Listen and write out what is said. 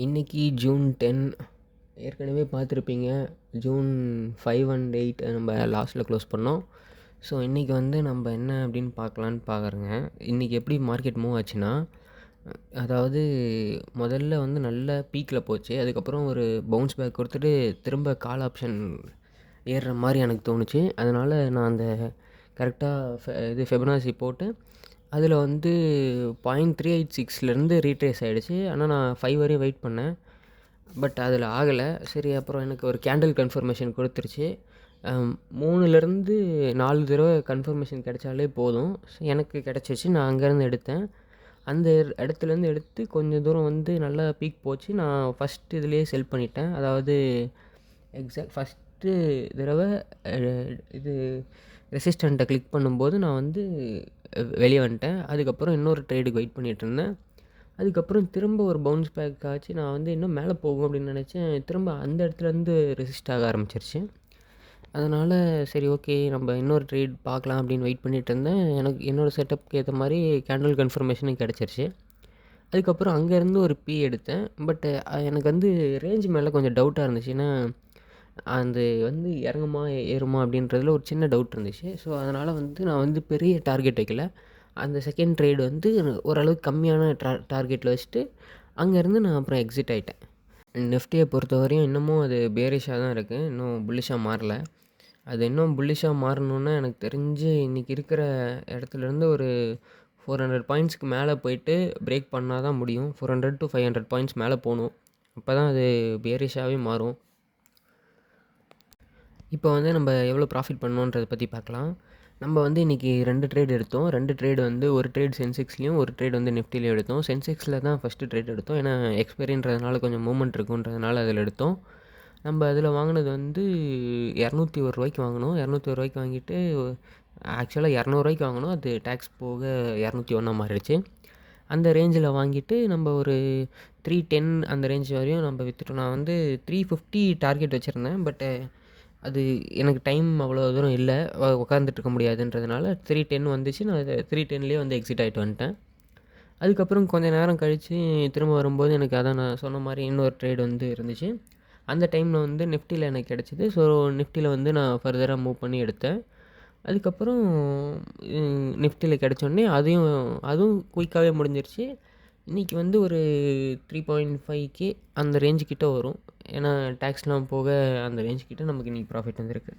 இன்றைக்கி ஜூன் 10 ஏற்கனவே பார்த்துருப்பீங்க. ஜூன் 5 அண்ட் 8 நம்ம லாஸ்ட்டில் க்ளோஸ் பண்ணோம். ஸோ இன்றைக்கி வந்து நம்ம என்ன அப்படின்னு பார்க்கலான்னு பார்க்குறேங்க. இன்றைக்கி எப்படி மார்க்கெட் மூவ் ஆச்சுன்னா, அதாவது முதல்ல வந்து நல்ல பீக்கில் போச்சு. அதுக்கப்புறம் ஒரு பவுன்ஸ் பேக் கொடுத்துட்டு திரும்ப கால் ஆப்ஷன் ஏறுற மாதிரி எனக்கு தோணுச்சு. அதனால் நான் அந்த கரெக்டாக ஃபெபனாசி போட்டு அதில் வந்து 0.386லேருந்து ரீட்ரேஸ் ஆகிடுச்சு. ஆனால் நான் 5 வரையும் வெயிட் பண்ணேன். பட் அதில் ஆகலை. சரி, அப்புறம் எனக்கு ஒரு கேண்டில் கன்ஃபர்மேஷன் கொடுத்துருச்சு. 3லேருந்து 4 தடவை கன்ஃபர்மேஷன் கிடைச்சாலே போதும். எனக்கு கிடச்சிச்சு. நான் அங்கேருந்து எடுத்தேன். அந்த இடத்துலேருந்து எடுத்து கொஞ்சம் தூரம் வந்து நல்லா பீக் போச்சு. நான் ஃபஸ்ட் இதுலேயே செல் பண்ணிட்டேன். அதாவது ஃபஸ்ட்டு தடவை இது ரெசிஸ்டண்ட்டை கிளிக் பண்ணும்போது நான் வந்து வெளியே வந்துட்டேன். அதுக்கப்புறம் இன்னொரு ட்ரேடுக்கு வெயிட் பண்ணிகிட்ருந்தேன். அதுக்கப்புறம் திரும்ப ஒரு பவுன்ஸ் பேக் ஆச்சு. நான் வந்து இன்னும் மேலே போகும் அப்படின்னு நினச்சேன். திரும்ப அந்த இடத்துலேருந்து ரெசிஸ்ட் ஆக ஆரம்பிச்சிருச்சு. அதனால் சரி, ஓகே, நம்ம இன்னொரு ட்ரேட் பார்க்கலாம் அப்படின்னு வெயிட் பண்ணிகிட்டு இருந்தேன். எனக்கு என்னோடய செட்டப்புக்கு ஏற்ற மாதிரி கேண்டில் கன்ஃபர்மேஷனும் கிடச்சிருச்சு. அதுக்கப்புறம் அங்கேருந்து ஒரு பி எடுத்தேன். பட் எனக்கு வந்து ரேஞ்ச் மேலே கொஞ்சம் டவுட்டாக இருந்துச்சு. ஏன்னா அந்த வந்து இறங்குமா ஏறுமா அப்படின்றதுல ஒரு சின்ன டவுட் இருந்துச்சு. ஸோ அதனால் வந்து நான் வந்து பெரிய டார்கெட் வைக்கல. அந்த செகண்ட் ட்ரேடு வந்து ஓரளவுக்கு கம்மியான டார்கெட்டில் வச்சுட்டு அங்கேருந்து நான் அப்புறம் எக்ஸிட் ஆகிட்டேன். நிஃப்டியை பொறுத்தவரையும் இன்னமும் அது பேரிஷாக தான் இருக்குது. இன்னும் புல்லிஷாக மாறல. அது இன்னும் புல்லிஷாக மாறணுன்னா எனக்கு தெரிஞ்சு இன்றைக்கி இருக்கிற இடத்துலேருந்து ஒரு 400 பாயிண்ட்ஸ்க்கு மேலே போயிட்டு பிரேக் பண்ணால் தான் முடியும். 400 to 500 பாயிண்ட்ஸ் மேலே போகணும். அப்போ தான் அது பேரிஷாகவே மாறும். இப்போ வந்து நம்ம எவ்வளோ ப்ராஃபிட் பண்ணோன்றதை பற்றி பார்க்கலாம். நம்ம வந்து இன்றைக்கி 2 ட்ரேட் எடுத்தோம். 2 ட்ரேடு வந்து ஒரு ட்ரேட் சென்செக்ஸ்லேயும் ஒரு ட்ரேட் வந்து நிஃப்டிலையும் எடுத்தோம். சென்செக்ஸில் தான் ஃபஸ்ட்டு ட்ரேட் எடுத்தோம். ஏன்னா எக்ஸ்பைரின்றதுனால கொஞ்சம் மூவ்மெண்ட் இருக்குன்றதுனால அதில் எடுத்தோம். நம்ம அதில் வாங்கினது வந்து ரூ. 201 வாங்கினோம். ரூ. 201 வாங்கிட்டு ஆக்சுவலாக ரூ. 200 வாங்கினோம். அது டேக்ஸ் போக 201 மாறிடுச்சு. அந்த ரேஞ்சில் வாங்கிட்டு நம்ம ஒரு 310 அந்த ரேஞ்ச் வரையும் நம்ம விற்றுட்டோம். நான் வந்து 350 டார்கெட் வச்சுருந்தேன். பட் அது எனக்கு டைம் அவ்வளோ தூரம் இல்லை, உட்காந்துட்டு இருக்க முடியாதுன்றதுனால 310 வந்துச்சு. நான் அதை 310லேயே வந்து எக்ஸிட் ஆகிட்டு வந்துட்டேன். அதுக்கப்புறம் கொஞ்சம் நேரம் கழித்து திரும்ப வரும்போது எனக்கு அதான் நான் சொன்ன மாதிரி இன்னொரு ட்ரேட் வந்து இருந்துச்சு. அந்த டைமில் வந்து நிஃப்டியில் எனக்கு கிடச்சிது. ஸோ நிஃப்டியில் வந்து நான் ஃபர்தராக மூவ் பண்ணி எடுத்தேன். அதுக்கப்புறம் நிஃப்டியில் கிடச்சோடனே அதுவும் குயிக்காகவே முடிஞ்சிருச்சு. இன்றைக்கி வந்து ஒரு 3.5K அந்த ரேஞ்சுக்கிட்ட வரும். ஏன்னா டேக்ஸ்லாம் போக அந்த ரேஞ்சுக்கிட்ட நமக்கு இன்றைக்கி ப்ராஃபிட் வந்திருக்கு.